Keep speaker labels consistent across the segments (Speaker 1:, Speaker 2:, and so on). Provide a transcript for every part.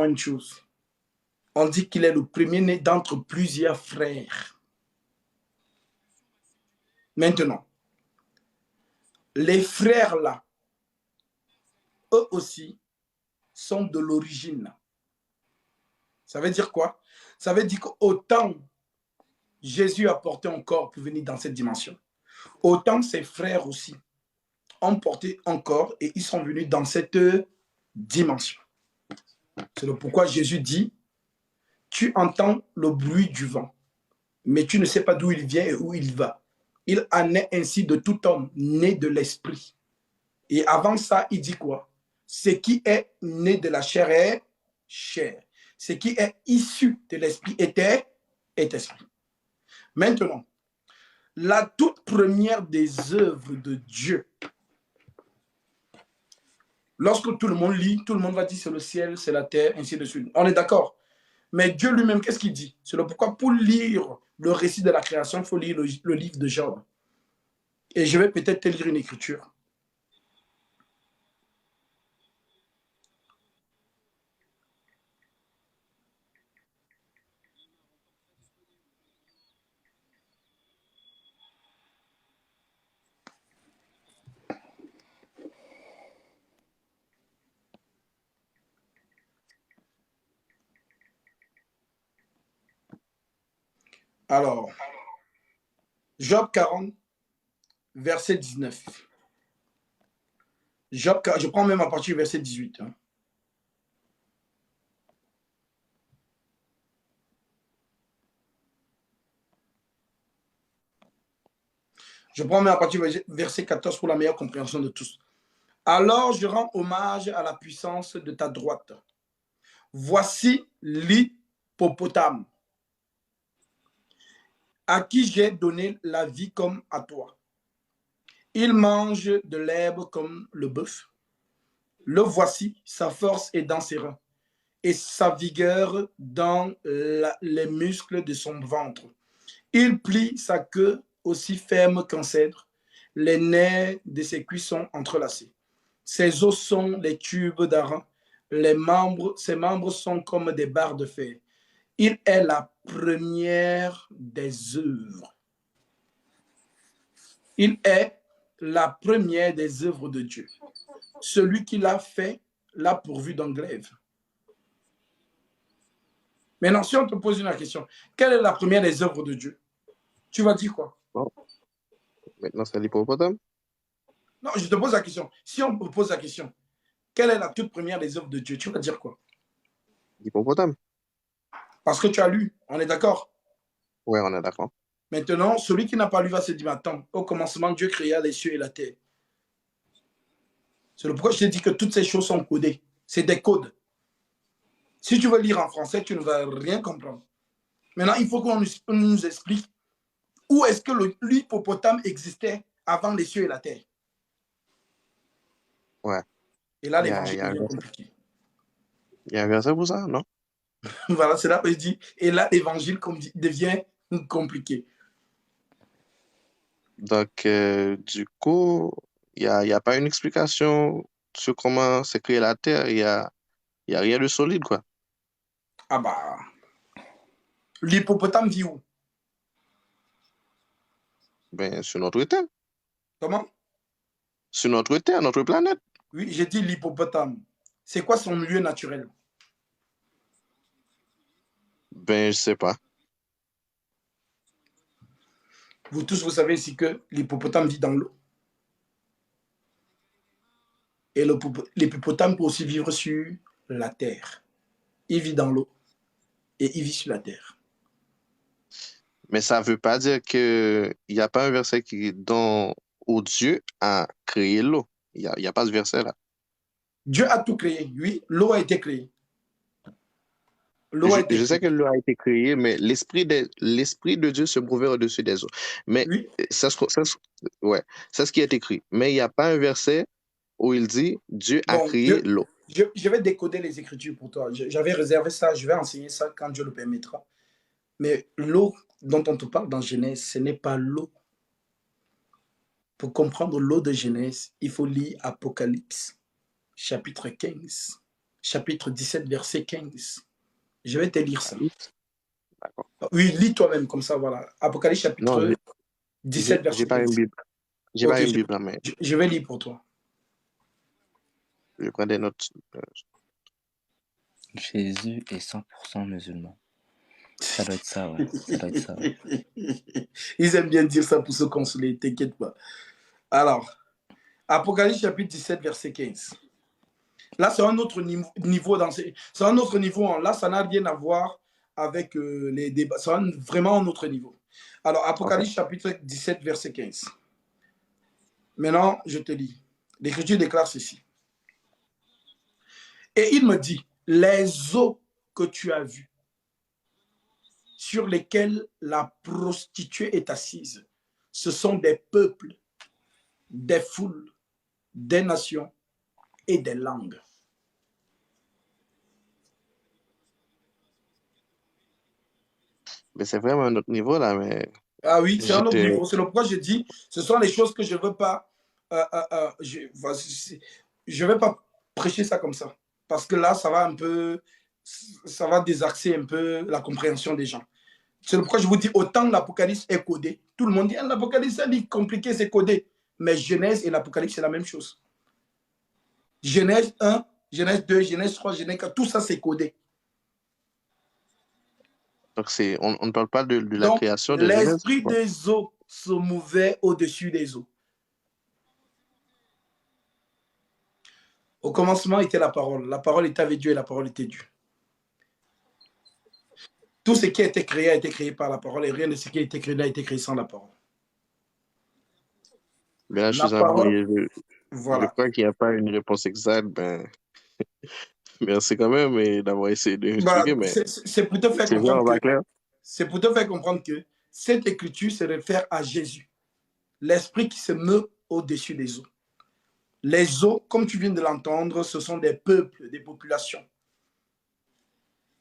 Speaker 1: une chose. On dit qu'il est le premier-né d'entre plusieurs frères. Maintenant, les frères là, eux aussi, sont de l'origine. Ça veut dire quoi? Ça veut dire qu'autant Jésus a porté un corps pour venir dans cette dimension, autant ses frères aussi ont porté un corps et ils sont venus dans cette dimension. C'est pourquoi Jésus dit, tu entends le bruit du vent, mais tu ne sais pas d'où il vient et où il va. Il en est ainsi de tout homme né de l'esprit. Et avant ça, il dit quoi? Ce qui est né de la chair est chair. Ce qui est issu de l'esprit est esprit. Maintenant, la toute première des œuvres de Dieu, lorsque tout le monde lit, tout le monde va dire c'est le ciel, c'est la terre, ainsi de suite. On est d'accord. Mais Dieu lui-même, qu'est-ce qu'il dit? C'est pourquoi pour lire le récit de la création, il faut lire le livre de Job. Et je vais peut-être te lire une écriture. Alors, Job 40, verset 19. Job, je prends même à partir du verset 18. Hein. Je prends même à partir du verset 14 pour la meilleure compréhension de tous. Alors je rends hommage à la puissance de ta droite. Voici l'hippopotame, à qui j'ai donné la vie comme à toi. Il mange de l'herbe comme le bœuf. Le voici, sa force est dans ses reins et sa vigueur dans les muscles de son ventre. Il plie sa queue aussi ferme qu'un cèdre. Les nerfs de ses cuisses sont entrelacés. Ses os sont les tubes d'Aaron. Ses membres sont comme des barres de fer. Il est la première des œuvres. Il est la première des œuvres de Dieu. Celui qui l'a fait l'a pourvu d'un glaive. Maintenant, si on te pose une question, quelle est la première des œuvres de Dieu? Tu vas dire quoi?
Speaker 2: Bon. Maintenant, c'est l'hippopotame.
Speaker 1: Non, je te pose la question. Si on te pose la question, quelle est la toute première des œuvres de Dieu? Tu vas dire quoi?
Speaker 2: L'hippopotame.
Speaker 1: Parce que tu as lu, on est d'accord?
Speaker 2: Ouais, on est d'accord.
Speaker 1: Maintenant, celui qui n'a pas lu va se dire, attends, au commencement, Dieu créa les cieux et la terre. C'est pourquoi je t'ai dit que toutes ces choses sont codées. C'est des codes. Si tu veux lire en français, tu ne vas rien comprendre. Maintenant, il faut qu'on nous explique où est-ce que l'hippopotame existait avant les cieux et la terre.
Speaker 2: Ouais.
Speaker 1: Et là, l'évangile devient compliqué.
Speaker 2: Il y a un verset pour ça, non?
Speaker 1: Voilà, c'est là que je dis, et là, l'évangile devient compliqué.
Speaker 2: Donc, du coup, il y a pas une explication sur comment s'est créée la Terre. Il y a rien de solide, quoi.
Speaker 1: Ah bah, l'hippopotame vit où?
Speaker 2: Ben, sur notre Terre.
Speaker 1: Comment?
Speaker 2: Sur notre Terre, notre planète.
Speaker 1: Oui, j'ai dit l'hippopotame. C'est quoi son lieu naturel?
Speaker 2: Ben, je sais pas.
Speaker 1: Vous tous, vous savez ici que l'hippopotame vit dans l'eau. Et l'hippopotame peut aussi vivre sur la terre. Il vit dans l'eau et il vit sur la terre.
Speaker 2: Mais ça veut pas dire que il y a pas un verset où Dieu a créé l'eau. Il y a pas ce verset-là.
Speaker 1: Dieu a tout créé. Oui, l'eau a été créée. L'eau a été
Speaker 2: Je sais
Speaker 1: créée.
Speaker 2: que l'eau a été créée, mais l'esprit de Dieu se mouvait au-dessus des eaux. Mais
Speaker 1: Oui.
Speaker 2: ouais, c'est ce qui est écrit. Mais il n'y a pas un verset où il dit Dieu a
Speaker 1: Bon,
Speaker 2: créé l'eau.
Speaker 1: je vais décoder les Écritures pour toi. J'avais réservé ça, je vais enseigner ça quand Dieu le permettra. Mais l'eau dont on te parle dans Genèse, ce n'est pas l'eau. Pour comprendre l'eau de Genèse, il faut lire Apocalypse, chapitre 15. chapitre 17, verset 15. Je vais te lire ça.
Speaker 2: D'accord.
Speaker 1: Oui, lis toi-même comme ça, voilà. Apocalypse
Speaker 2: Non,
Speaker 1: chapitre 17,
Speaker 2: j'ai
Speaker 1: verset
Speaker 2: pas une
Speaker 1: 15.
Speaker 2: Bible. J'ai
Speaker 1: Ok,
Speaker 2: pas une Bible là, mais
Speaker 1: je vais lire pour toi.
Speaker 2: je prends des notes.
Speaker 3: Jésus est 100% musulman. Ça doit être ça, ouais. Ça doit être ça. Ouais.
Speaker 1: Ils aiment bien dire ça pour se consoler, t'inquiète pas. Alors, Apocalypse chapitre 17, verset 15. Là, c'est un autre niveau. C'est un autre niveau. Hein. Là, ça n'a rien à voir avec les débats. C'est vraiment un autre niveau. Alors, Apocalypse chapitre 17, verset 15. Maintenant, je te lis. L'Écriture déclare ceci. Et il me dit, les eaux que tu as vues, sur lesquelles la prostituée est assise, ce sont des peuples, des foules, des nations et des langues.
Speaker 2: Mais c'est vraiment un autre niveau là, mais
Speaker 1: Ah oui, c'est un autre
Speaker 2: j'étais.
Speaker 1: niveau. C'est le pourquoi je dis, ce sont les choses que je ne veux pas. Je vais pas prêcher ça comme ça. Parce que là, ça va un peu. Ça va désaxer un peu la compréhension des gens. C'est pourquoi je vous dis, autant l'Apocalypse est codé. Tout le monde dit, l'Apocalypse, c'est compliqué, c'est codé. Mais Genèse et l'Apocalypse, c'est la même chose. Genèse 1, Genèse 2, Genèse 3, Genèse 4, tout ça, c'est codé.
Speaker 2: Donc on ne parle pas de la
Speaker 1: Donc,
Speaker 2: création de Genèse.
Speaker 1: l'esprit des eaux se mouvait au-dessus des eaux. Au commencement était la parole. La parole était avec Dieu et la parole était Dieu. Tout ce qui a été créé par la parole et rien de ce qui a été créé n'a été créé sans la parole.
Speaker 2: Mais là, je
Speaker 1: La
Speaker 2: suis
Speaker 1: parole,
Speaker 2: embrouillé. Je
Speaker 1: voilà.
Speaker 2: crois qu'il n'y a pas une réponse exacte. Ben, merci quand même d'avoir essayé de m'expliquer, mais
Speaker 1: C'est pour te faire
Speaker 2: c'est vraiment
Speaker 1: comprendre
Speaker 2: pas
Speaker 1: que
Speaker 2: clair.
Speaker 1: cette écriture se réfère à Jésus, l'esprit qui se meut au-dessus des eaux. Les eaux, comme tu viens de l'entendre, ce sont des peuples, des populations.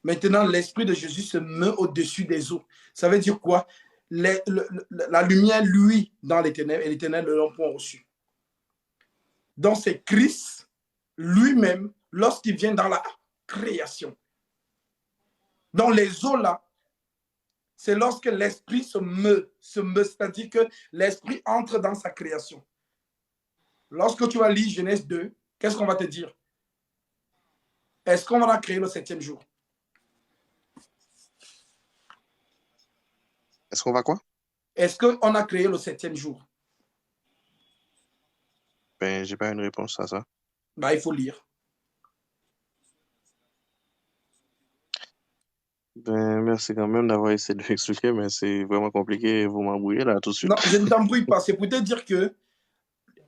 Speaker 1: Maintenant, l'esprit de Jésus se meut au-dessus des eaux. Ça veut dire quoi? La lumière, lui, dans les ténèbres, et les ténèbres ne l'ont point reçu. Donc, c'est Christ lui-même, lorsqu'il vient dans la création. Dans les eaux, là, c'est lorsque l'esprit se meut, c'est-à-dire que l'esprit entre dans sa création. Lorsque tu vas lire Genèse 2, qu'est-ce qu'on va te dire? Est-ce qu'on va créer le 7e jour?
Speaker 2: Est-ce qu'on va quoi?
Speaker 1: Est-ce qu'on a créé le 7e jour?
Speaker 2: Ben, j'ai pas une réponse à ça.
Speaker 1: Ben, il faut lire.
Speaker 2: Ben, merci quand même d'avoir essayé de m'expliquer, mais c'est vraiment compliqué et vous m'embrouillez là tout de
Speaker 1: Non,
Speaker 2: suite.
Speaker 1: je ne t'embrouille pas. C'est pour te dire que,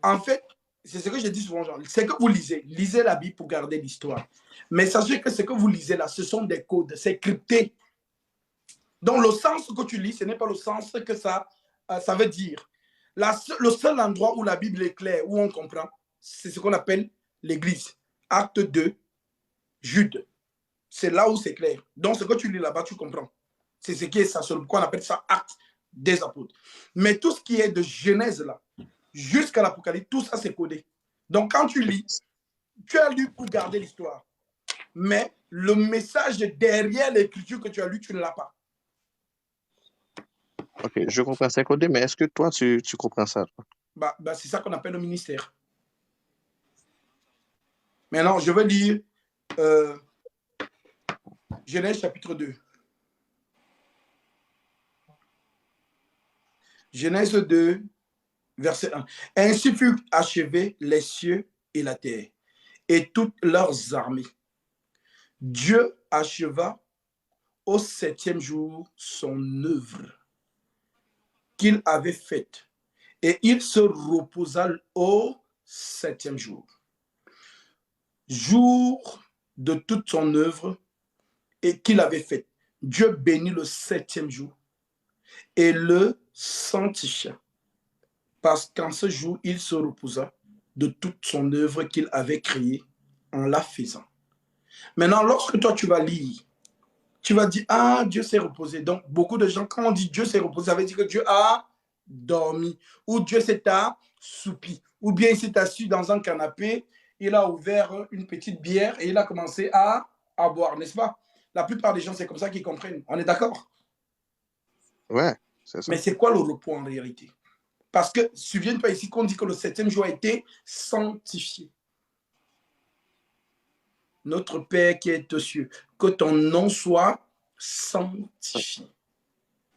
Speaker 1: en fait, c'est ce que je dis souvent, genre, c'est que vous lisez. Lisez la Bible pour garder l'histoire. Mais sachez que ce que vous lisez là, ce sont des codes, c'est crypté. Donc, le sens que tu lis, ce n'est pas le sens que ça veut dire. Le seul endroit où la Bible est claire, où on comprend, c'est ce qu'on appelle l'Église. Acte 2, Jude. C'est là où c'est clair. Donc, ce que tu lis là-bas, tu comprends. C'est ce qui est ça, c'est pourquoi on appelle ça acte des apôtres. Mais tout ce qui est de Genèse là, jusqu'à l'Apocalypse, tout ça c'est codé. Donc, quand tu lis, tu as lu pour garder l'histoire. Mais le message derrière l'écriture que tu as lu, tu ne l'as pas.
Speaker 2: Ok, je comprends, c'est codé, mais est-ce que toi, tu comprends ça?
Speaker 1: C'est ça qu'on appelle le ministère. Maintenant, je vais lire Genèse chapitre 2. Genèse 2, verset 1. Ainsi furent achevés les cieux et la terre, et toutes leurs armées. Dieu acheva au 7e jour son œuvre qu'il avait faite, et il se reposa au 7e jour. Jour de toute son œuvre et qu'il avait faite. Dieu bénit le 7e jour et le sanctifia, parce qu'en ce jour, il se reposa de toute son œuvre qu'il avait créée en la faisant. Maintenant, lorsque toi, tu vas lire, tu vas dire, ah, Dieu s'est reposé. Donc, beaucoup de gens, quand on dit Dieu s'est reposé, ça veut dire que Dieu a dormi, ou Dieu s'est assoupi, ou bien il s'est assis dans un canapé il a ouvert une petite bière et il a commencé à boire, n'est-ce pas? La plupart des gens, c'est comme ça qu'ils comprennent. On est d'accord?
Speaker 2: Ouais, c'est ça.
Speaker 1: Mais c'est quoi le repos en réalité? Parce que, souviens-toi ici qu'on dit que le 7e jour a été sanctifié. Notre Père qui est aux cieux, que ton nom soit sanctifié.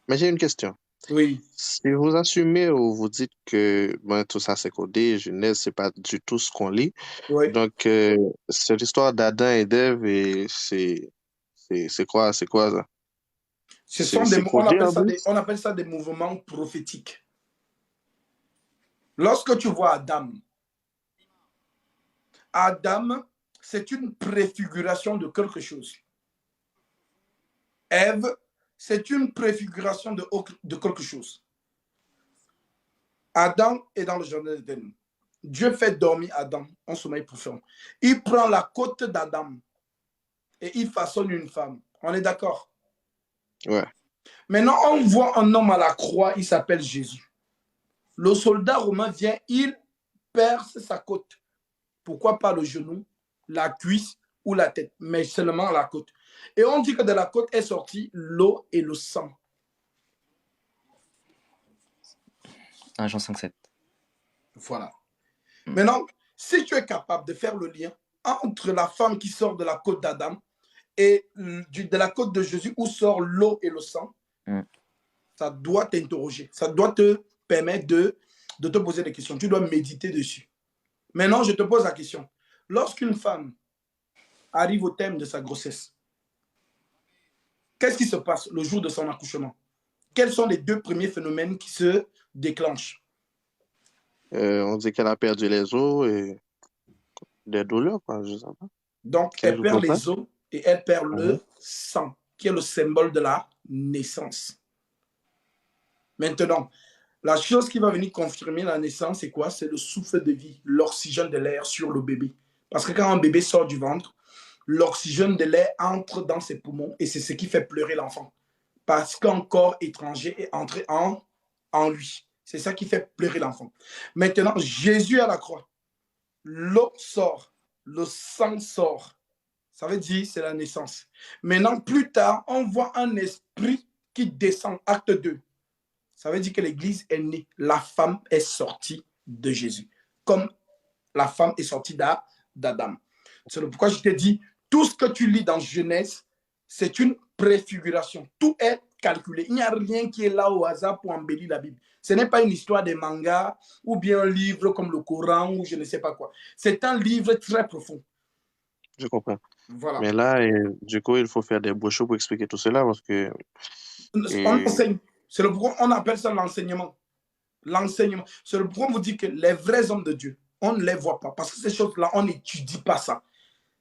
Speaker 2: Mais j'ai une question.
Speaker 1: Oui.
Speaker 2: Si vous assumez ou vous dites que tout ça c'est codé, Genèse, c'est pas du tout ce qu'on lit.
Speaker 1: Oui.
Speaker 2: Donc, c'est l'histoire d'Adam et d'Ève et c'est quoi ça?
Speaker 1: Ce sont des,
Speaker 2: C'est codé en plus?
Speaker 1: on appelle ça des mouvements prophétiques. Lorsque tu vois Adam, c'est une préfiguration de quelque chose. Ève, c'est une préfiguration de quelque chose. Adam est dans le jardin d'Éden. Dieu fait dormir Adam en sommeil profond. Il prend la côte d'Adam et il façonne une femme. On est d'accord?
Speaker 2: Ouais.
Speaker 1: Maintenant, on voit un homme à la croix, il s'appelle Jésus. Le soldat romain vient, il perce sa côte. Pourquoi pas le genou, la cuisse ou la tête, mais seulement la côte. Et on dit que de la côte est sorti l'eau et le sang.
Speaker 3: 1 Jean 5,7.
Speaker 1: Voilà. Maintenant, si tu es capable de faire le lien entre la femme qui sort de la côte d'Adam et de la côte de Jésus où sort l'eau et le sang, ça doit t'interroger. Ça doit te permettre de te poser des questions. Tu dois méditer dessus. Maintenant, je te pose la question. Lorsqu'une femme arrive au terme de sa grossesse, qu'est-ce qui se passe le jour de son accouchement? Quels sont les 2 premiers phénomènes qui se déclenchent?
Speaker 2: On dit qu'elle a perdu les os et des douleurs, quoi, je sais pas.
Speaker 1: Donc, elle perd les os et elle perd le sang, qui est le symbole de la naissance. Maintenant, la chose qui va venir confirmer la naissance, c'est quoi? C'est le souffle de vie, l'oxygène de l'air sur le bébé. Parce que quand un bébé sort du ventre, l'oxygène de l'air entre dans ses poumons et c'est ce qui fait pleurer l'enfant. Parce qu'un corps étranger est entré en lui. C'est ça qui fait pleurer l'enfant. Maintenant, Jésus à la croix, l'eau sort, le sang sort. Ça veut dire c'est la naissance. Maintenant, plus tard, on voit un esprit qui descend, acte 2. Ça veut dire que l'Église est née. La femme est sortie de Jésus. Comme la femme est sortie d'Adam. C'est pourquoi je t'ai dit, tout ce que tu lis dans Genèse, c'est une préfiguration. Tout est calculé. Il n'y a rien qui est là au hasard pour embellir la Bible. Ce n'est pas une histoire de manga ou bien un livre comme le Coran ou je ne sais pas quoi. C'est un livre très profond.
Speaker 2: Je comprends.
Speaker 1: Voilà.
Speaker 2: Mais là, du coup, il faut faire des brochures pour expliquer tout cela parce que...
Speaker 1: On enseigne. C'est le pourquoi on appelle ça l'enseignement. L'enseignement. C'est le pourquoi on vous dit que les vrais hommes de Dieu, on ne les voit pas. Parce que ces choses-là, on n'étudie pas ça.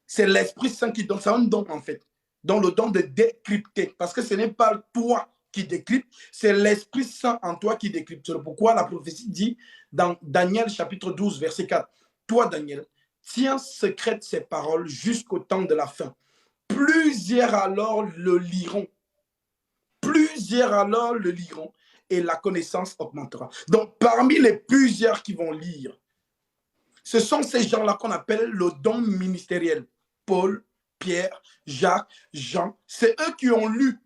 Speaker 1: C'est l'Esprit Saint qui donne. C'est un don, en fait. Donc, le don de décrypter. Parce que ce n'est pas toi qui décrypte, c'est l'Esprit Saint en toi qui décrypte. C'est pourquoi la prophétie dit dans Daniel chapitre 12, verset 4. Toi, Daniel, tiens secrète ces paroles jusqu'au temps de la fin. Plusieurs alors le liront. Plusieurs alors le liront et la connaissance augmentera. Donc, parmi les plusieurs qui vont lire, ce sont ces gens-là qu'on appelle le don ministériel. Paul, Pierre, Jacques, Jean, c'est eux qui ont lu.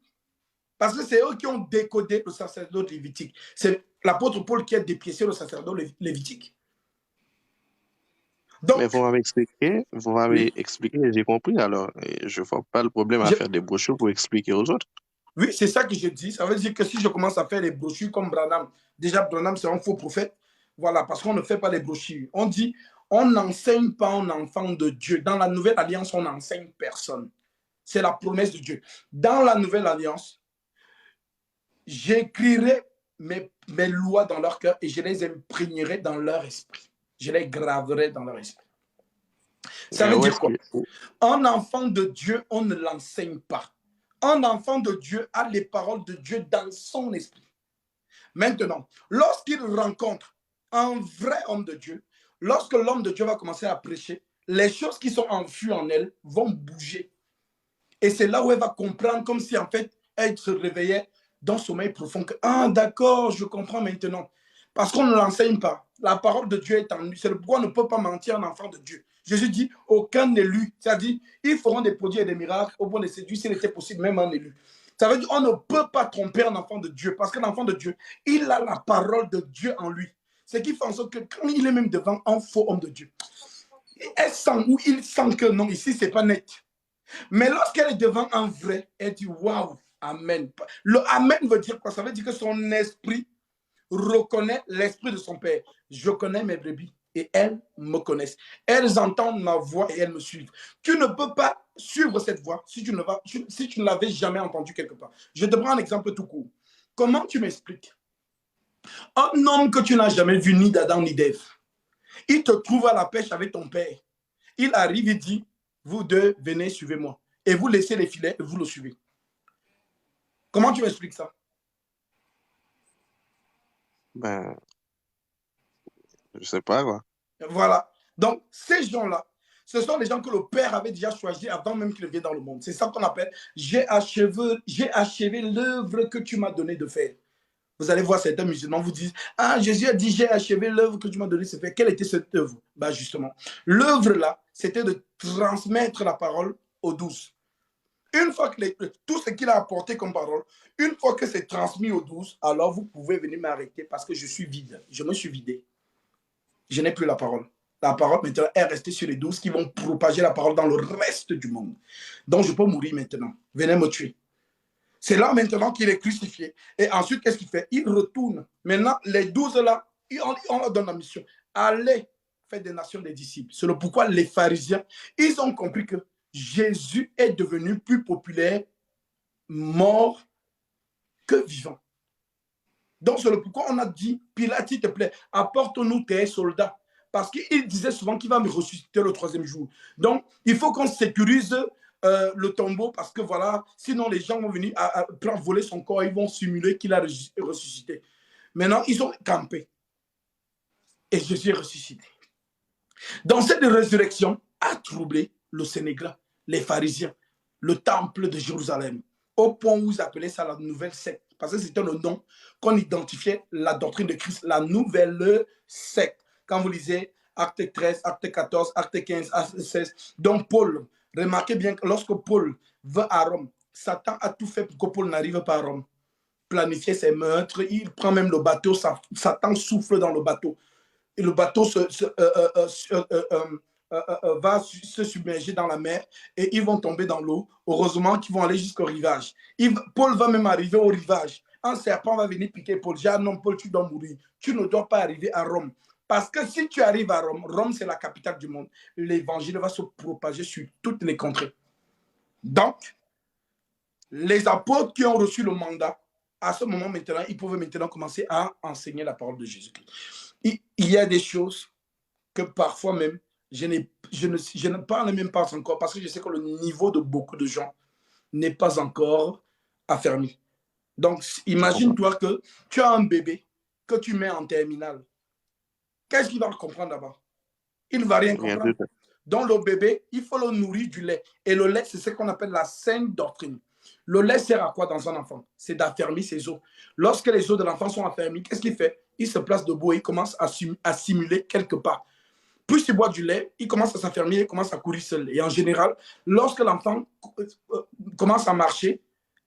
Speaker 1: Parce que c'est eux qui ont décodé le sacerdoce lévitique. C'est l'apôtre Paul qui a dépécé le sacerdoce lévitique.
Speaker 2: Donc, mais vous m'avez expliqué, j'ai compris. Alors, je ne vois pas le problème à faire des brochures pour expliquer aux autres.
Speaker 1: Oui, c'est ça que je dis. Ça veut dire que si je commence à faire des brochures comme Branham, déjà Branham c'est un faux prophète. Voilà, parce qu'on ne fait pas les brochures. On dit, on n'enseigne pas un enfant de Dieu. Dans la nouvelle alliance, on n'enseigne personne. C'est la promesse de Dieu. Dans la nouvelle alliance, j'écrirai mes lois dans leur cœur et je les imprégnerai dans leur esprit. Je les graverai dans leur esprit. Ça veut dire quoi? Un enfant de Dieu, on ne l'enseigne pas. Un enfant de Dieu a les paroles de Dieu dans son esprit. Maintenant, lorsqu'il rencontre un vrai homme de Dieu, lorsque l'homme de Dieu va commencer à prêcher, les choses qui sont enfuies en elle vont bouger. Et c'est là où elle va comprendre comme si en fait, elle se réveillait dans son sommeil profond. Que, ah d'accord, je comprends maintenant. Parce qu'on ne l'enseigne pas. La parole de Dieu est en lui. C'est pourquoi on ne peut pas mentir un enfant de Dieu. Jésus dit, aucun élu. C'est-à-dire, ils feront des produits et des miracles au point de séduire s'il était possible, même un élu. Ça veut dire qu'on ne peut pas tromper un enfant de Dieu parce qu'un enfant de Dieu, il a la parole de Dieu en lui. Ce qui fait en sorte que quand il est même devant un faux homme de Dieu, elle sent ou il sent que non, ici, c'est pas net. Mais lorsqu'elle est devant un vrai, elle dit waouh, amen. Le amen veut dire quoi? Ça veut dire que son esprit reconnaît l'esprit de son père. Je connais mes brebis et elles me connaissent. Elles entendent ma voix et elles me suivent. Tu ne peux pas suivre cette voix si tu ne l'avais jamais entendue quelque part. Je te prends un exemple tout court. Comment tu m'expliques? Un homme que tu n'as jamais vu ni d'Adam ni d'Ève, il te trouve à la pêche avec ton père. Il arrive et dit, vous deux, venez, suivez-moi. Et vous laissez les filets et vous le suivez. Comment tu m'expliques ça?
Speaker 2: Ben, je sais pas, quoi.
Speaker 1: Voilà. Donc, ces gens-là, ce sont les gens que le Père avait déjà choisis avant même qu'ils viennent dans le monde. C'est ça qu'on appelle « J'ai achevé l'œuvre que tu m'as donné de faire ». Vous allez voir certains musulmans vous disent « Ah, Jésus a dit, j'ai achevé l'œuvre que tu m'as donné de faire ». Quelle était cette œuvre? Bah, justement, l'œuvre-là, c'était de transmettre la parole aux douze. Une fois que tout ce qu'il a apporté comme parole, une fois que c'est transmis aux douze, alors vous pouvez venir m'arrêter parce que je suis vide. Je me suis vidé. Je n'ai plus la parole. La parole maintenant est restée sur les 12 qui vont propager la parole dans le reste du monde. Donc je peux mourir maintenant. Venez me tuer. C'est là maintenant qu'il est crucifié. Et ensuite, qu'est-ce qu'il fait? Il retourne. Maintenant, les 12 là, on leur donne la mission. Allez faire des nations des disciples. C'est le pourquoi les pharisiens, ils ont compris que Jésus est devenu plus populaire mort que vivant. Donc, c'est le pourquoi on a dit, Pilate, s'il te plaît, apporte-nous tes soldats. Parce qu'il disait souvent qu'il va me ressusciter le troisième jour. Donc, il faut qu'on sécurise le tombeau parce que voilà, sinon les gens vont venir voler son corps, ils vont simuler qu'il a ressuscité. Maintenant, ils sont campés. Et Jésus est ressuscité. Donc, cette résurrection a troublé le Sénégal, les pharisiens, le temple de Jérusalem, au point où ils appelaient ça la nouvelle secte. Parce que c'était le nom qu'on identifiait la doctrine de Christ, la nouvelle secte. Quand vous lisez Acte 13, Acte 14, Acte 15, Acte 16, donc Paul, remarquez bien que lorsque Paul va à Rome, Satan a tout fait pour que Paul n'arrive pas à Rome. Planifier ses meurtres, il prend même le bateau, Satan souffle dans le bateau. Et le bateau va se submerger dans la mer et ils vont tomber dans l'eau. Heureusement qu'ils vont aller jusqu'au rivage. Paul va même arriver au rivage. Un serpent va venir piquer Paul. J'ai dit, non, Paul, tu dois mourir. Tu ne dois pas arriver à Rome. Parce que si tu arrives à Rome, Rome, c'est la capitale du monde. L'évangile va se propager sur toutes les contrées. Donc, les apôtres qui ont reçu le mandat, à ce moment maintenant, ils pouvaient maintenant commencer à enseigner la parole de Jésus-Christ. Il y a des choses que parfois même, je ne parle même pas encore parce que je sais que le niveau de beaucoup de gens n'est pas encore affermi. Donc, imagine-toi que tu as un bébé que tu mets en terminale. Qu'est-ce qu'il va comprendre d'abord? Il ne va rien comprendre. Donc, le bébé, il faut le nourrir du lait. Et le lait, c'est ce qu'on appelle la saine doctrine. Le lait sert à quoi dans un enfant? C'est d'affermir ses os. Lorsque les os de l'enfant sont affermis, qu'est-ce qu'il fait? Il se place debout et il commence à simuler quelque part. Plus il boit du lait, il commence à s'affermir, il commence à courir seul. Et en général, lorsque l'enfant commence à marcher,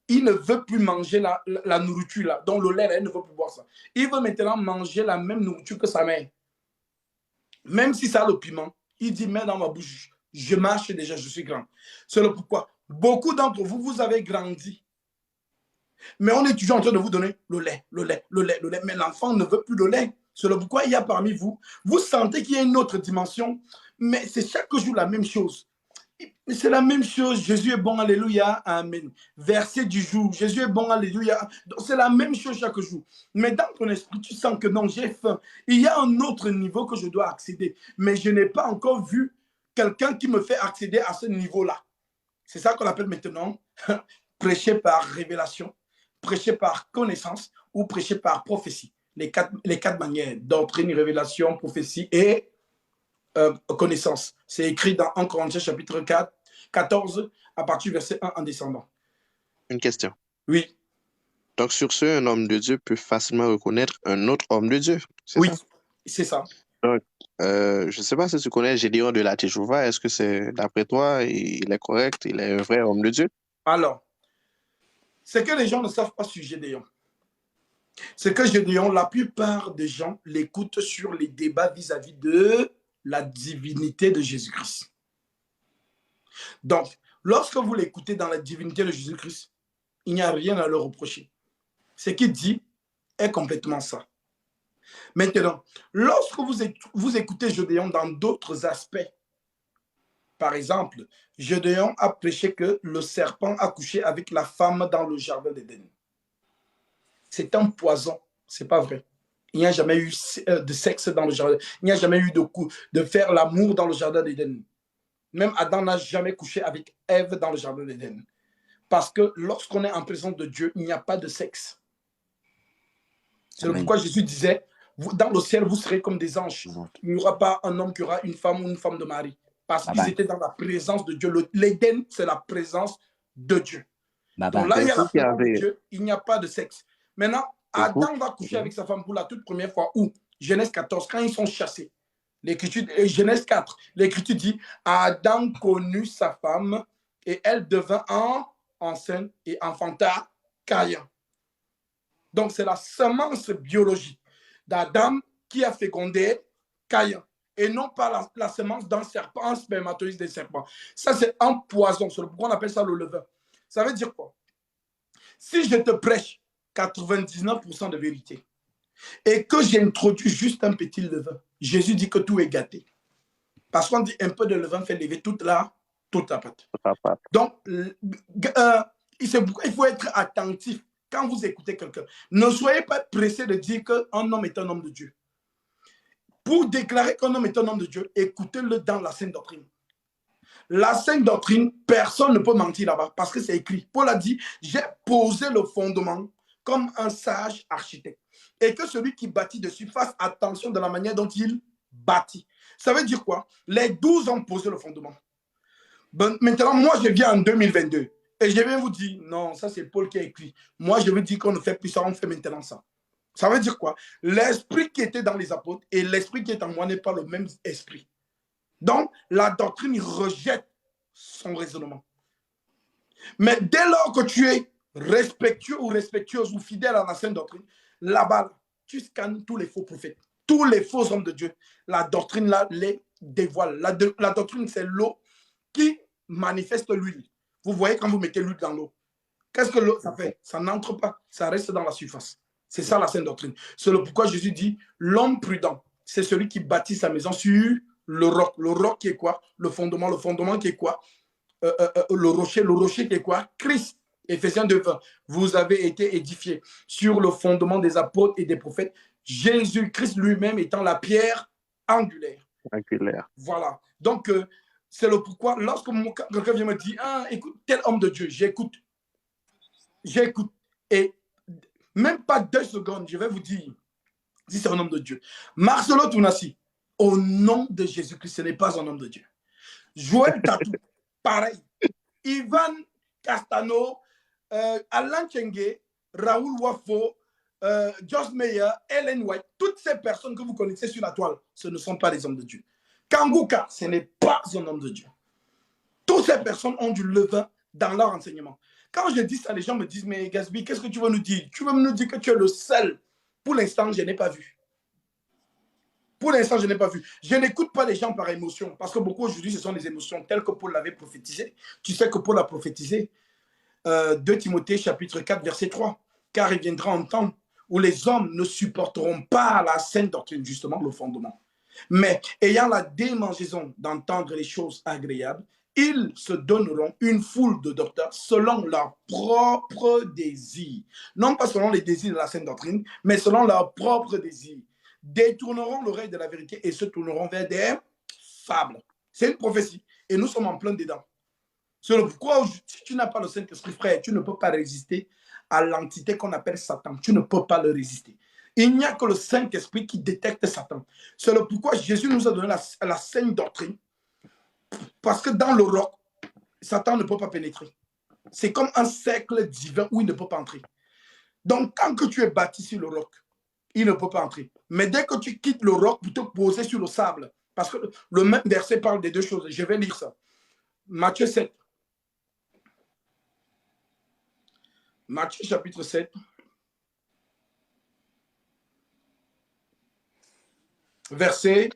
Speaker 1: il ne veut plus manger la nourriture là. Donc le lait, là, il ne veut plus boire ça. Il veut maintenant manger la même nourriture que sa mère. Même si ça a le piment, il dit, mets dans ma bouche, je marche déjà, je suis grand. C'est le pourquoi. Beaucoup d'entre vous, vous avez grandi. Mais on est toujours en train de vous donner le lait, le lait, le lait, le lait. Mais l'enfant ne veut plus le lait. C'est le pourquoi il y a parmi vous, vous sentez qu'il y a une autre dimension, mais c'est chaque jour la même chose. C'est la même chose. Jésus est bon, alléluia, amen. Verset du jour, Jésus est bon, alléluia. C'est la même chose chaque jour. Mais dans ton esprit, tu sens que non, j'ai faim. Il y a un autre niveau que je dois accéder. Mais je n'ai pas encore vu quelqu'un qui me fait accéder à ce niveau-là. C'est ça qu'on appelle maintenant prêcher par révélation, prêcher par connaissance ou prêcher par prophétie. Les quatre manières, doctrine, révélation, prophétie et connaissance. C'est écrit dans 1 Corinthiens chapitre 4, 14, à partir du verset 1 en descendant.
Speaker 2: Une question.
Speaker 1: Oui.
Speaker 2: Donc, sur ce, un homme de Dieu peut facilement reconnaître un autre homme de Dieu.
Speaker 1: Oui, c'est ça.
Speaker 2: Donc, je ne sais pas si tu connais Gédéon de la Teshuvah. Est-ce que c'est, d'après toi, il est correct, il est un vrai homme de Dieu?
Speaker 1: Alors, c'est que les gens ne savent pas sur Gédéon. C'est que Gédéon, la plupart des gens l'écoutent sur les débats vis-à-vis de la divinité de Jésus-Christ. Donc, lorsque vous l'écoutez dans la divinité de Jésus-Christ, il n'y a rien à le reprocher. Ce qu'il dit est complètement ça. Maintenant, lorsque vous écoutez Gédéon dans d'autres aspects, par exemple, Gédéon a prêché que le serpent a couché avec la femme dans le jardin d'Éden. C'est un poison, c'est pas vrai. Il n'y a jamais eu de sexe dans le jardin. Il n'y a jamais eu de faire l'amour dans le jardin d'Éden. Même Adam n'a jamais couché avec Ève dans le jardin d'Éden. Parce que lorsqu'on est en présence de Dieu, il n'y a pas de sexe. C'est pourquoi Jésus disait, dans le ciel, vous serez comme des anges. Il n'y aura pas un homme qui aura une femme ou une femme de mari. Parce qu'ils étaient dans la présence de Dieu. L'Éden, c'est la présence de Dieu. Donc là, il y a la présence de Dieu, il n'y a pas de sexe. Maintenant, Adam va coucher avec sa femme pour la toute première fois. Où Genèse 14, quand ils sont chassés. Genèse 4, l'Écriture dit, Adam connut sa femme et elle devint enceinte et enfanta Caïn. Donc, c'est la semence biologique d'Adam qui a fécondé Caïn et non pas la semence d'un serpent, un spermatozoïde des serpents. Ça, c'est un poison. C'est pourquoi on appelle ça le levain. Ça veut dire quoi? Si je te prêche 99% de vérité et que j'introduis juste un petit levain, Jésus dit que tout est gâté. Parce qu'on dit un peu de levain fait lever toute la pâte. Donc, c'est pourquoi il faut être attentif quand vous écoutez quelqu'un. Ne soyez pas pressé de dire qu'un homme est un homme de Dieu. Pour déclarer qu'un homme est un homme de Dieu, écoutez-le dans la Sainte Doctrine. La Sainte Doctrine, personne ne peut mentir là-bas parce que c'est écrit. Paul a dit, j'ai posé le fondement comme un sage architecte. Et que celui qui bâtit dessus fasse attention de la manière dont il bâtit. Ça veut dire quoi? Les 12 ont posé le fondement. Ben, maintenant, moi, je viens en 2022 et je viens vous dire, non, ça c'est Paul qui a écrit. Moi, je veux dire qu'on ne fait plus ça, on fait maintenant ça. Ça veut dire quoi? L'esprit qui était dans les apôtres et l'esprit qui est en moi n'est pas le même esprit. Donc, la doctrine rejette son raisonnement. Mais dès lors que tu es respectueux ou respectueuse ou fidèle à la sainte doctrine, là-bas, tu scannes tous les faux prophètes, tous les faux hommes de Dieu. La doctrine, là, les dévoile. La doctrine, c'est l'eau qui manifeste l'huile. Vous voyez quand vous mettez l'huile dans l'eau. Qu'est-ce que l'eau, ça fait? Ça n'entre pas, ça reste dans la surface. C'est ça la sainte doctrine. C'est pourquoi Jésus dit, l'homme prudent, c'est celui qui bâtit sa maison sur le roc. Le roc qui est quoi? Le fondement qui est quoi? Le rocher qui est quoi? Christ. Éphésiens 2:20. Vous avez été édifiés sur le fondement des apôtres et des prophètes, Jésus-Christ lui-même étant la pierre angulaire. Voilà. Donc, c'est le pourquoi, lorsque quelqu'un vient me dire, ah, écoute, tel homme de Dieu, j'écoute. Et même pas 2 secondes, je vais vous dire si c'est un homme de Dieu. Marcelo Tounassi, au nom de Jésus-Christ, ce n'est pas un homme de Dieu. Joël Tatou, pareil. Ivan Castano, Alain Tchengue, Raoul Wafo, Josh Meyer, Ellen White, toutes ces personnes que vous connaissez sur la toile, ce ne sont pas des hommes de Dieu. Kanguka, ce n'est pas un homme de Dieu. Toutes ces personnes ont du levain dans leur enseignement. Quand je dis ça, les gens me disent, mais Gasby, qu'est-ce que tu veux nous dire? Tu veux nous dire que tu es le seul. Pour l'instant, je n'ai pas vu. Pour l'instant, je n'ai pas vu. Je n'écoute pas les gens par émotion, parce que beaucoup aujourd'hui, ce sont des émotions telles que Paul l'avait prophétisé. Tu sais que Paul a prophétisé 2 Timothée chapitre 4, verset 3. Car il viendra un temps où les hommes ne supporteront pas la sainte doctrine, justement le fondement. Mais ayant la démangeaison d'entendre les choses agréables, ils se donneront une foule de docteurs selon leur propre désir. Non pas selon les désirs de la sainte doctrine, mais selon leur propre désir. Détourneront l'oreille de la vérité et se tourneront vers des fables. C'est une prophétie. Et nous sommes en plein dedans. C'est pourquoi, si tu n'as pas le Saint-Esprit, frère, tu ne peux pas résister à l'entité qu'on appelle Satan. Tu ne peux pas le résister. Il n'y a que le Saint-Esprit qui détecte Satan. C'est pourquoi Jésus nous a donné la sainte doctrine. Parce que dans le roc, Satan ne peut pas pénétrer. C'est comme un cercle divin où il ne peut pas entrer. Donc, quand que tu es bâti sur le roc, il ne peut pas entrer. Mais dès que tu quittes le roc pour te poser sur le sable, parce que le même verset parle des deux choses, je vais lire ça. Matthieu 7. Matthieu chapitre 7. Verset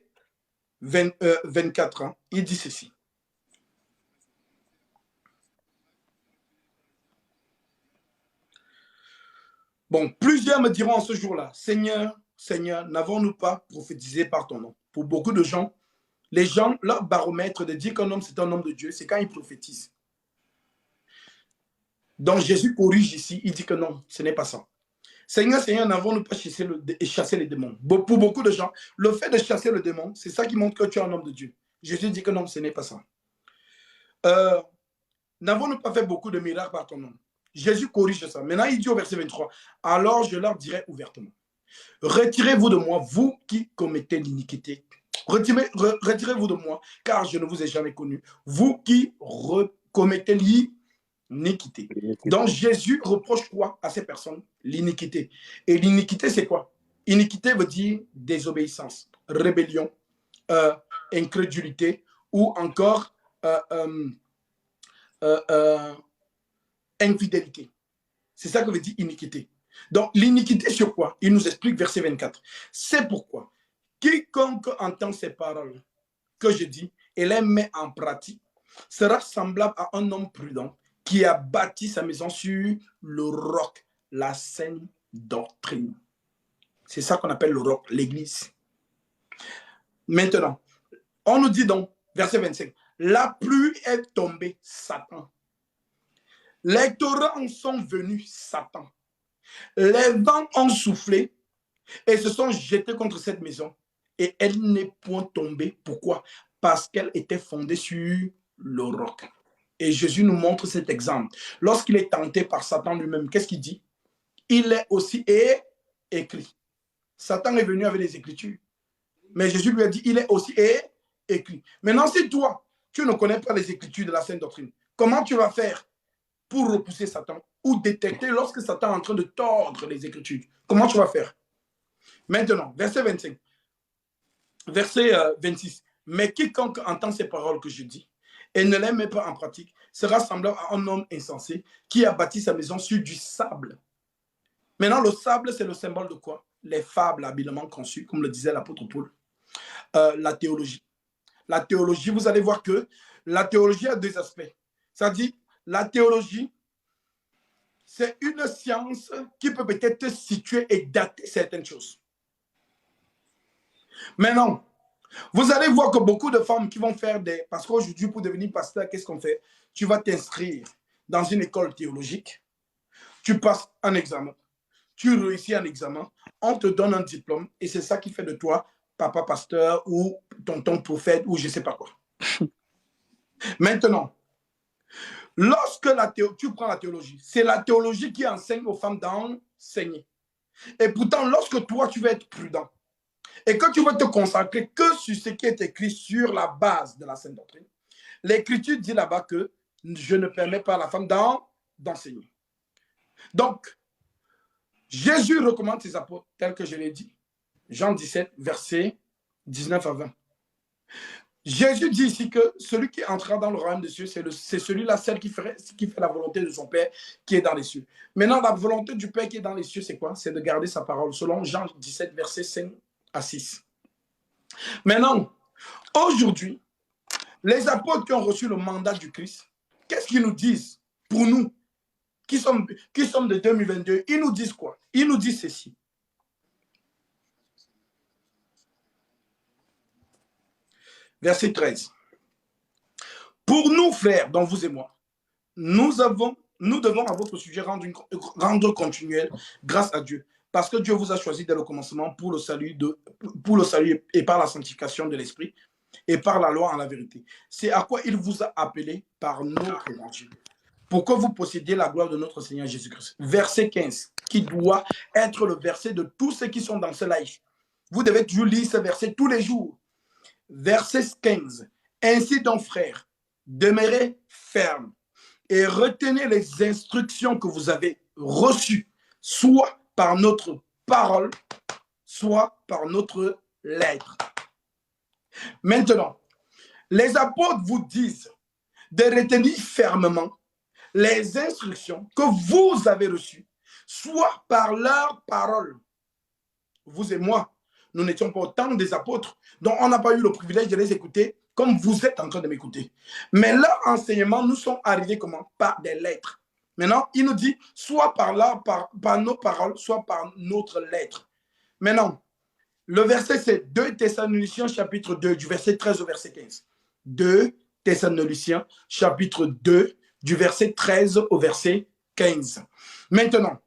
Speaker 1: 24. Il dit ceci. Bon, plusieurs me diront en ce jour-là, Seigneur, Seigneur, n'avons-nous pas prophétisé par ton nom? Pour beaucoup de gens, les gens, leur baromètre de dire qu'un homme c'est un homme de Dieu, c'est quand il prophétise. Donc Jésus corrige ici, il dit que non, ce n'est pas ça. Seigneur, Seigneur, n'avons-nous pas chassé les démons? Pour beaucoup de gens, le fait de chasser le démon, c'est ça qui montre que tu es un homme de Dieu. Jésus dit que non, ce n'est pas ça. N'avons-nous pas fait beaucoup de miracles par ton nom? Jésus corrige ça. Maintenant, il dit au verset 23, alors je leur dirai ouvertement, retirez-vous de moi, vous qui commettez l'iniquité. Retirez-vous de moi, car je ne vous ai jamais connu. Vous qui commettez l'iniquité. Donc, Jésus reproche quoi à ces personnes? L'iniquité. Et l'iniquité, c'est quoi? Iniquité veut dire désobéissance, rébellion, incrédulité ou encore infidélité. C'est ça que veut dire iniquité. Donc, l'iniquité sur quoi? Il nous explique verset 24. C'est pourquoi quiconque entend ces paroles que je dis et les met en pratique sera semblable à un homme prudent qui a bâti sa maison sur le roc, la saine doctrine. C'est ça qu'on appelle le roc, l'église. Maintenant, on nous dit donc, verset 25, la pluie est tombée, Satan. Les torrents sont venus, Satan. Les vents ont soufflé et se sont jetés contre cette maison. Et elle n'est point tombée. Pourquoi? Parce qu'elle était fondée sur le roc. Et Jésus nous montre cet exemple. Lorsqu'il est tenté par Satan lui-même, qu'est-ce qu'il dit? Il est aussi écrit. Satan est venu avec les Écritures. Mais Jésus lui a dit, il est aussi écrit. Maintenant, si toi, tu ne connais pas les Écritures de la Sainte Doctrine, comment tu vas faire pour repousser Satan ou détecter lorsque Satan est en train de tordre les Écritures? Comment tu vas faire? Maintenant, verset 25. Verset 26. Mais quiconque entend ces paroles que je dis et ne les met pas en pratique sera semblable à un homme insensé qui a bâti sa maison sur du sable. Maintenant, le sable, c'est le symbole de quoi? Les fables habilement conçues, comme le disait l'apôtre Paul. La théologie. La théologie, vous allez voir que la théologie a deux aspects. C'est-à-dire, la théologie, c'est une science qui peut peut-être situer et dater certaines choses. Maintenant, vous allez voir que beaucoup de femmes qui vont faire des... Parce qu'aujourd'hui, pour devenir pasteur, qu'est-ce qu'on fait? Tu vas t'inscrire dans une école théologique, tu passes un examen, tu réussis un examen, on te donne un diplôme et c'est ça qui fait de toi papa pasteur ou tonton prophète ou je ne sais pas quoi. Maintenant, lorsque tu prends la théologie, c'est la théologie qui enseigne aux femmes d'enseigner. Et pourtant, lorsque toi, tu vas être prudent et que tu vas te consacrer que sur ce qui est écrit sur la base de la Sainte Doctrine, l'Écriture dit là-bas que je ne permets pas à la femme d'enseigner. Donc, Jésus recommande ses apôtres, tel que je l'ai dit, Jean 17, versets 19 à 20. Jésus dit ici que celui qui entrera dans le royaume des cieux, c'est celui-là, celle qui fait la volonté de son Père qui est dans les cieux. Maintenant, la volonté du Père qui est dans les cieux, c'est quoi? C'est de garder sa parole, selon Jean 17, versets 5 à 6. Maintenant, aujourd'hui, les apôtres qui ont reçu le mandat du Christ, qu'est-ce qu'ils nous disent pour nous qui sommes de 2022? Ils nous disent quoi? Ils nous disent ceci. Verset 13. Pour nous, frères, dont vous et moi, nous devons à votre sujet rendre continuel grâce à Dieu. Parce que Dieu vous a choisi dès le commencement pour le salut et par la sanctification de l'esprit et par la loi en la vérité. C'est à quoi il vous a appelé par notre évangile, pour que vous possédiez la gloire de notre Seigneur Jésus-Christ. Verset 15, qui doit être le verset de tous ceux qui sont dans ce live. Vous devez toujours lire ce verset tous les jours. Verset 15. Ainsi donc, frères, demeurez fermes et retenez les instructions que vous avez reçues, soit par notre parole, soit par notre lettre. Maintenant, les apôtres vous disent de retenir fermement les instructions que vous avez reçues, soit par leur parole. Vous et moi, nous n'étions pas autant des apôtres, donc on n'a pas eu le privilège de les écouter comme vous êtes en train de m'écouter. Mais leur enseignement nous sont arrivés comment? Par des lettres. Maintenant, il nous dit soit par nos paroles, soit par notre lettre. Maintenant, le verset c'est 2 Thessaloniciens chapitre 2, du verset 13 au verset 15. 2 Thessaloniciens chapitre 2, du verset 13 au verset 15. Maintenant,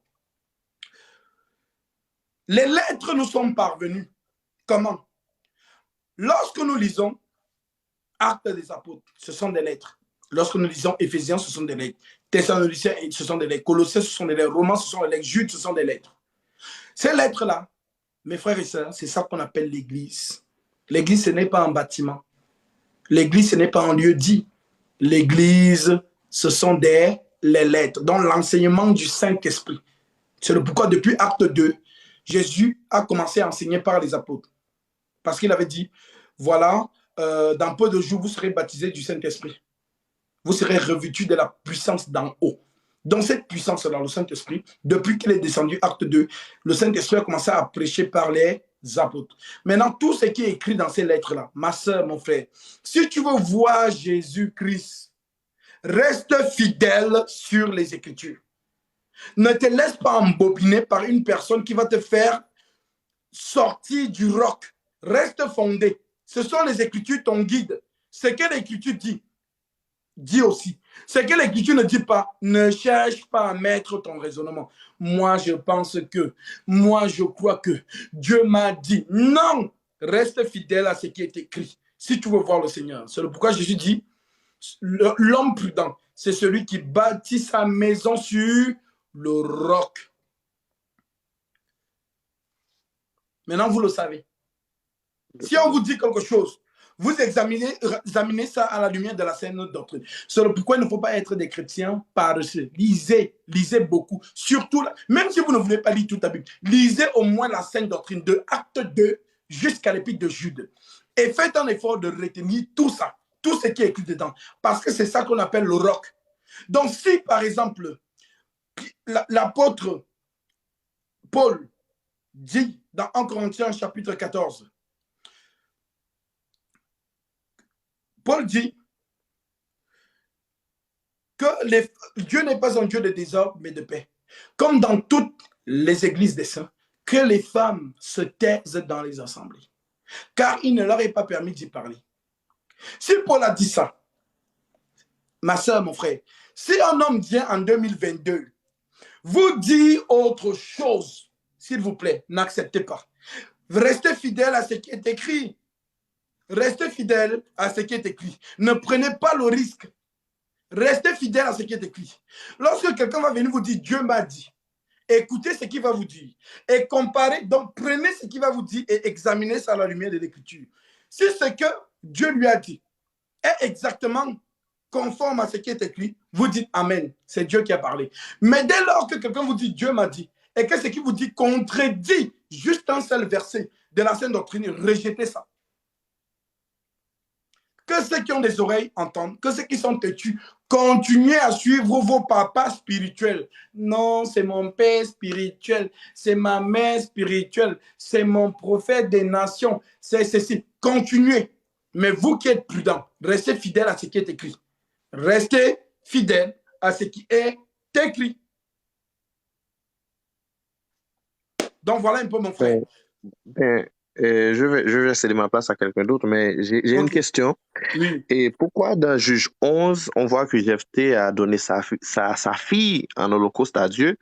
Speaker 1: les lettres nous sont parvenues. Comment? Lorsque nous lisons Actes des Apôtres, ce sont des lettres. Lorsque nous lisons Éphésiens, ce sont des lettres. Thessaloniciens, ce sont des lettres. Colossiens, ce sont des lettres. Romains, ce sont des lettres. Jude, ce sont des lettres. Ces lettres-là, mes frères et sœurs, c'est ça qu'on appelle l'Église. L'Église, ce n'est pas un bâtiment. L'Église, ce n'est pas un lieu dit. L'Église, ce sont les lettres, dans l'enseignement du Saint-Esprit. C'est le pourquoi, depuis Acte 2, Jésus a commencé à enseigner par les apôtres. Parce qu'il avait dit, voilà, dans peu de jours, vous serez baptisés du Saint-Esprit. Vous serez revêtus de la puissance d'en haut. Dans cette puissance-là, le Saint-Esprit, depuis qu'il est descendu, Acte 2, le Saint-Esprit a commencé à prêcher par les apôtres. Maintenant, tout ce qui est écrit dans ces lettres-là, ma soeur, mon frère, si tu veux voir Jésus-Christ, reste fidèle sur les Écritures. Ne te laisse pas embobiner par une personne qui va te faire sortir du roc. Reste fondé. Ce sont les Écritures, ton guide. Ce que l'Écriture dit aussi. Ce que l'Écriture ne dit pas, ne cherche pas à mettre ton raisonnement. Moi, je pense que, moi, je crois que, Dieu m'a dit. Non, reste fidèle à ce qui est écrit. Si tu veux voir le Seigneur. C'est pourquoi Jésus dit, l'homme prudent, c'est celui qui bâtit sa maison sur le roc. Maintenant, vous le savez. Si on vous dit quelque chose, vous examinez ça à la lumière de la saine doctrine. C'est pourquoi il ne faut pas être des chrétiens paresseux. Lisez beaucoup. Surtout, même si vous ne voulez pas lire toute la Bible, lisez au moins la saine doctrine de Acte 2 jusqu'à l'épître de Jude. Et faites un effort de retenir tout ça, tout ce qui est écrit dedans. Parce que c'est ça qu'on appelle le roc. Donc si, par exemple, l'apôtre Paul dit dans 1 Corinthiens chapitre 14, Paul dit que Dieu n'est pas un Dieu de désordre, mais de paix. Comme dans toutes les églises des saints, que les femmes se taisent dans les assemblées, car il ne leur est pas permis d'y parler. Si Paul a dit ça, ma soeur, mon frère, si un homme vient en 2022, vous dit autre chose, s'il vous plaît, n'acceptez pas. Restez fidèle à ce qui est écrit. Restez fidèle à ce qui est écrit. Ne prenez pas le risque. Restez fidèle à ce qui est écrit. Lorsque quelqu'un va venir vous dire « Dieu m'a dit », écoutez ce qu'il va vous dire. Et comparez, donc prenez ce qu'il va vous dire et examinez ça à la lumière de l'Écriture. Si ce que Dieu lui a dit est exactement conforme à ce qui est écrit, vous dites « Amen », c'est Dieu qui a parlé. Mais dès lors que quelqu'un vous dit « Dieu m'a dit », et que ce qu'il vous dit contredit juste un seul verset de la saine doctrine, rejetez ça. Que ceux qui ont des oreilles entendent, que ceux qui sont têtus, continuez à suivre vos papas spirituels. Non, c'est mon père spirituel, c'est ma mère spirituelle, c'est mon prophète des nations, c'est ceci. Continuez. Mais vous qui êtes prudents, restez fidèles à ce qui est écrit. Restez fidèles à ce qui est écrit. Donc voilà un peu mon frère.
Speaker 2: Je vais céder ma place à quelqu'un d'autre, mais j'ai une question.
Speaker 1: Oui.
Speaker 2: Et pourquoi dans Juge 11, on voit que Jephthé a donné sa fille en holocauste à Dieu,